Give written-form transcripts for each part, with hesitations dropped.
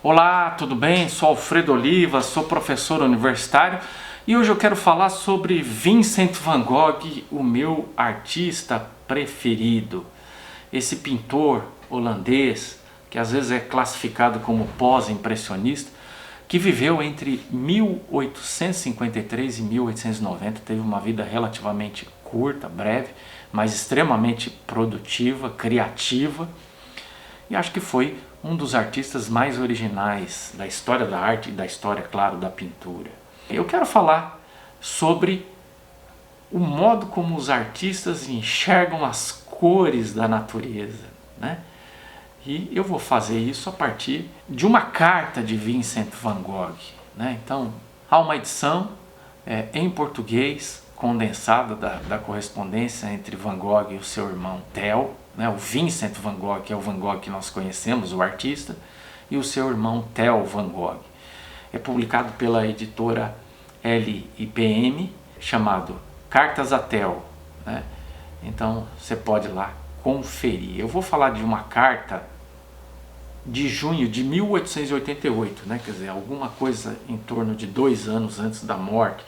Olá, tudo bem? Sou Alfredo Oliva, sou professor universitário e hoje eu quero falar sobre Vincent van Gogh, o meu artista preferido. Esse pintor holandês, que às vezes é classificado como pós-impressionista, que viveu entre 1853 e 1890, teve uma vida relativamente curta, breve, mas extremamente produtiva, criativa, e acho que foi um dos artistas mais originais da história da arte e da história, claro, da pintura. Eu quero falar sobre o modo como os artistas enxergam as cores da natureza, né? E eu vou fazer isso a partir de uma carta de Vincent van Gogh, né? Então, há uma edição em português condensada da correspondência entre Van Gogh e o seu irmão Theo, né? O Vincent van Gogh, que é o Van Gogh que nós conhecemos, o artista, e o seu irmão Theo van Gogh. É publicado pela editora LIPM, chamado Cartas a Theo, né? Então você pode ir lá conferir. Eu vou falar de uma carta de junho de 1888, né? Quer dizer, alguma coisa em torno de 2 anos antes da morte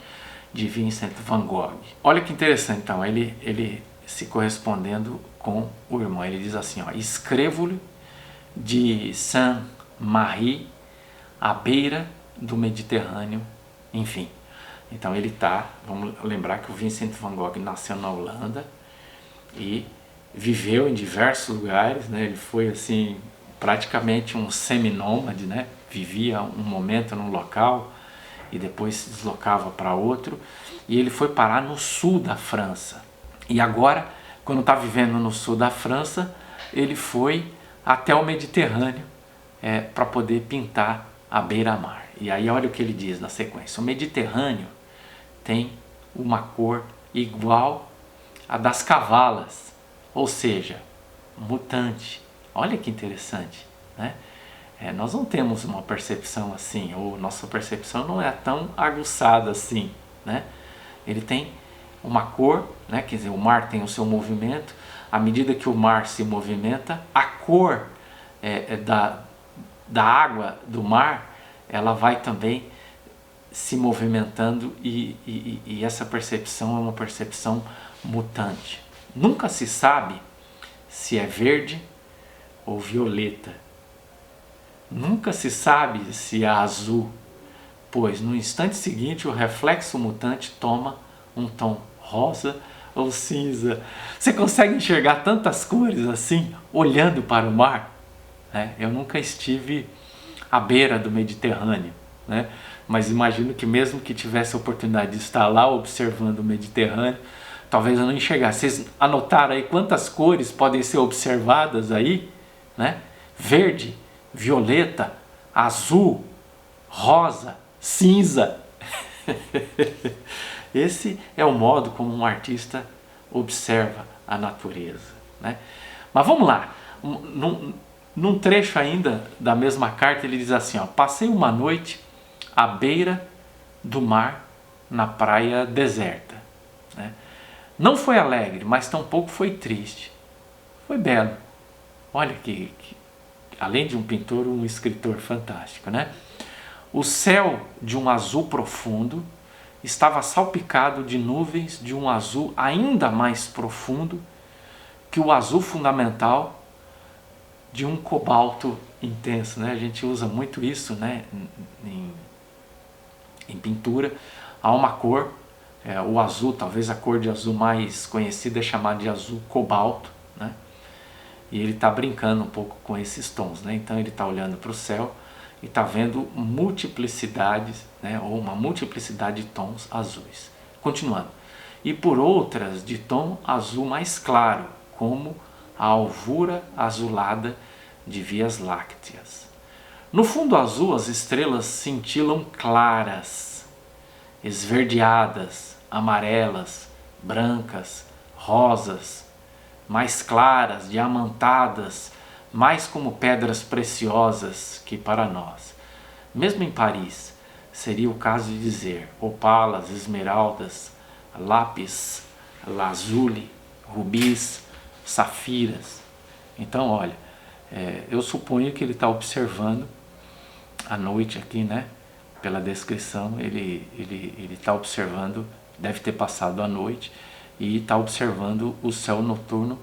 de Vincent van Gogh. Olha que interessante, então, ele se correspondendo com o irmão. Ele diz assim, ó: escrevo-lhe de Saint-Marie, à beira do Mediterrâneo, enfim. Então ele vamos lembrar que o Vincent van Gogh nasceu na Holanda e viveu em diversos lugares, né? Ele foi assim praticamente um seminômade, né? Vivia um momento num local e depois se deslocava para outro, e ele foi parar no sul da França. E agora, quando está vivendo no sul da França, ele foi até o Mediterrâneo para poder pintar a beira-mar. E aí olha o que ele diz na sequência: o Mediterrâneo tem uma cor igual à das cavalas, ou seja, mutante. Olha que interessante, né? Nós não temos uma percepção assim, ou nossa percepção não é tão aguçada assim, né? Ele tem uma cor, né? Quer dizer, o mar tem o seu movimento. À medida que o mar se movimenta, a cor da água do mar, ela vai também se movimentando e essa percepção é uma percepção mutante. Nunca se sabe se é verde ou violeta. Nunca se sabe se é azul, pois no instante seguinte o reflexo mutante toma um tom rosa ou cinza. Você consegue enxergar tantas cores assim, olhando para o mar? Eu nunca estive à beira do Mediterrâneo, né? Mas imagino que mesmo que tivesse a oportunidade de estar lá observando o Mediterrâneo, talvez eu não enxergasse. Vocês anotaram aí quantas cores podem ser observadas aí, né? Verde, violeta, azul, rosa, cinza. Esse é o modo como um artista observa a natureza, né? Mas vamos lá, num trecho ainda da mesma carta ele diz assim, ó: passei uma noite à beira do mar na praia deserta, né? Não foi alegre, mas tampouco foi triste. Foi belo. Olha que além de um pintor, um escritor fantástico, né? O céu, de um azul profundo, estava salpicado de nuvens de um azul ainda mais profundo que o azul fundamental de um cobalto intenso, né? A gente usa muito isso, né? Em pintura. Há uma cor, o azul, talvez a cor de azul mais conhecida é chamada de azul cobalto, né? E ele está brincando um pouco com esses tons, né? Então ele está olhando para o céu e está vendo multiplicidades, né? Ou uma multiplicidade de tons azuis. Continuando. E por outras de tom azul mais claro, como a alvura azulada de Vias Lácteas. No fundo azul as estrelas cintilam claras, esverdeadas, amarelas, brancas, rosas, mais claras, diamantadas, mais como pedras preciosas que para nós. Mesmo em Paris, seria o caso de dizer opalas, esmeraldas, lápis, lazuli, rubis, safiras. Então, olha, eu suponho que ele está observando à noite aqui, né? Pela descrição, ele está observando, deve ter passado a noite e está observando o céu noturno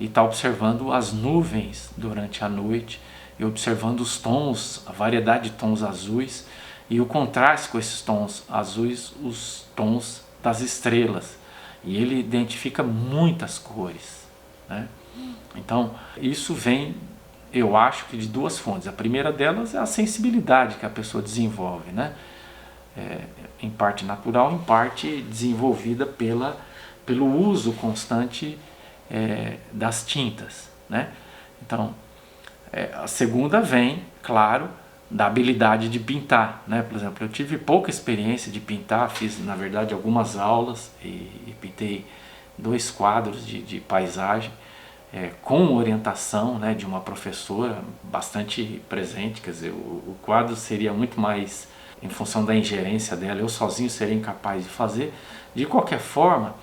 e está observando as nuvens durante a noite e observando os tons, a variedade de tons azuis e o contraste com esses tons azuis, os tons das estrelas. E ele identifica muitas cores, né? Então, isso vem, eu acho que de duas fontes. A primeira delas é a sensibilidade que a pessoa desenvolve, né? Em parte natural, em parte desenvolvida pelo uso constante das tintas, né? Então, a segunda vem, claro, da habilidade de pintar, né? Por exemplo, eu tive pouca experiência de pintar, fiz na verdade algumas aulas e pintei 2 quadros de paisagem, com orientação, né, de uma professora bastante presente. Quer dizer, o quadro seria muito mais em função da ingerência dela, eu sozinho seria incapaz de fazer. De qualquer forma,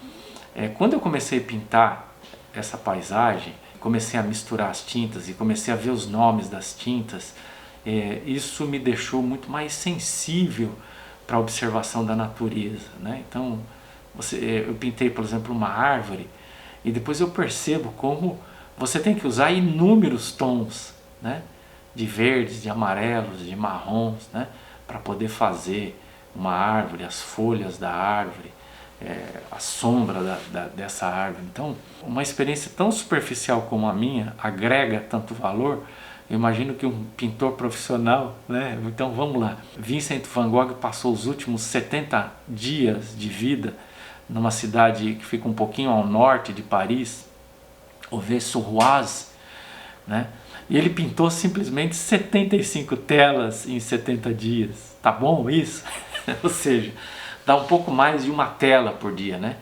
quando eu comecei a pintar essa paisagem, comecei a misturar as tintas e comecei a ver os nomes das tintas, isso me deixou muito mais sensível para a observação da natureza, né? Então, eu pintei, por exemplo, uma árvore e depois eu percebo como você tem que usar inúmeros tons, né? De verdes, de amarelos, de marrons, né? Para poder fazer uma árvore, as folhas da árvore, a sombra dessa árvore. Então, uma experiência tão superficial como a minha agrega tanto valor. Eu imagino que um pintor profissional, né? Então vamos lá, Vincent van Gogh passou os últimos 70 dias de vida numa cidade que fica um pouquinho ao norte de Paris, Auvers-sur-Oise, né? E ele pintou simplesmente 75 telas em 70 dias. Tá bom isso? Ou seja, dá um pouco mais de uma tela por dia, né?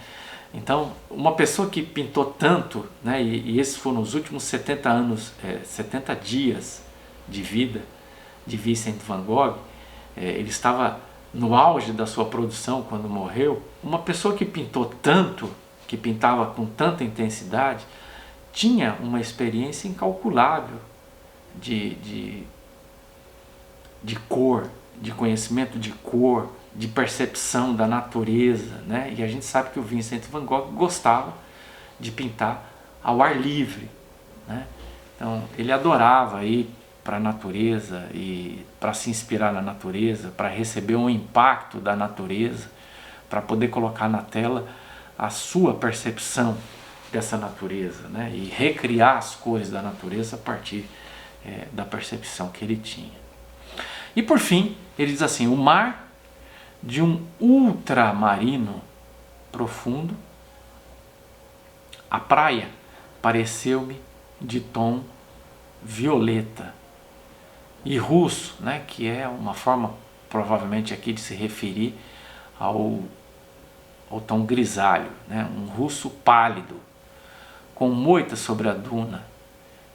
Então, uma pessoa que pintou tanto, né, e esses foram os últimos 70 anos, 70 dias de vida de Vincent van Gogh, ele estava no auge da sua produção quando morreu. Uma pessoa que pintou tanto, que pintava com tanta intensidade, tinha uma experiência incalculável de cor, de conhecimento de cor, de percepção da natureza, né? E a gente sabe que o Vincent van Gogh gostava de pintar ao ar livre, né? Então ele adorava ir para a natureza e para se inspirar na natureza, para receber um impacto da natureza, para poder colocar na tela a sua percepção dessa natureza, né? E recriar as cores da natureza a partir da percepção que ele tinha. E por fim, ele diz assim: o mar de um ultramarino profundo, a praia pareceu-me de tom violeta. E russo, né, que é uma forma provavelmente aqui de se referir ao tom grisalho, né, um russo pálido, com moitas sobre a duna,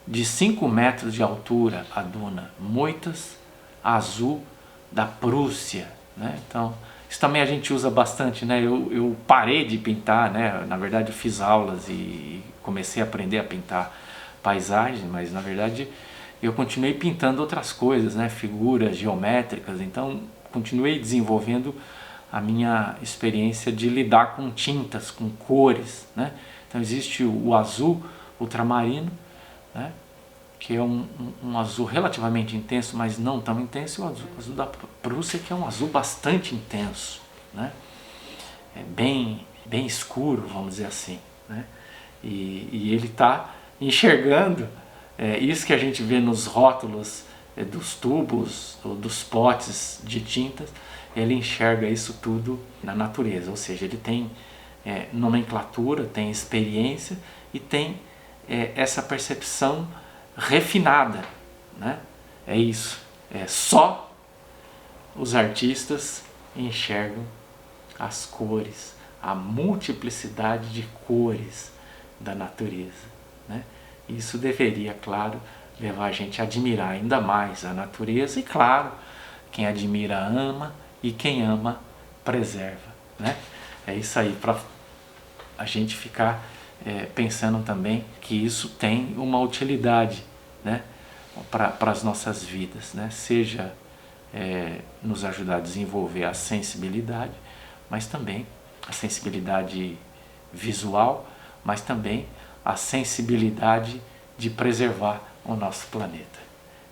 de 5 metros de altura a duna, moitas azul da Prússia, né? Então, isso também a gente usa bastante, né? Eu parei de pintar, né? Na verdade eu fiz aulas e comecei a aprender a pintar paisagens, mas na verdade eu continuei pintando outras coisas, né? Figuras geométricas. Então continuei desenvolvendo a minha experiência de lidar com tintas, com cores, né? Então existe o azul ultramarino, né? Que é um azul relativamente intenso, mas não tão intenso, e o azul da Prússia, que é um azul bastante intenso, né? É bem escuro, vamos dizer assim, né? E ele está enxergando isso que a gente vê nos rótulos dos tubos ou dos potes de tintas. Ele enxerga isso tudo na natureza, ou seja, ele tem nomenclatura, tem experiência e tem essa percepção refinada, né? É isso. Só os artistas enxergam as cores, a multiplicidade de cores da natureza, né? Isso deveria, claro, levar a gente a admirar ainda mais a natureza e, claro, quem admira ama e quem ama preserva, né? É isso aí, para a gente ficar pensando também que isso tem uma utilidade, né, para as nossas vidas, né? Seja nos ajudar a desenvolver a sensibilidade, mas também a sensibilidade visual, mas também a sensibilidade de preservar o nosso planeta.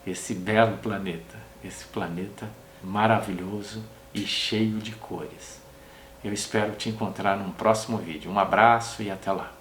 Esse belo planeta, esse planeta maravilhoso e cheio de cores. Eu espero te encontrar num próximo vídeo. Um abraço e até lá!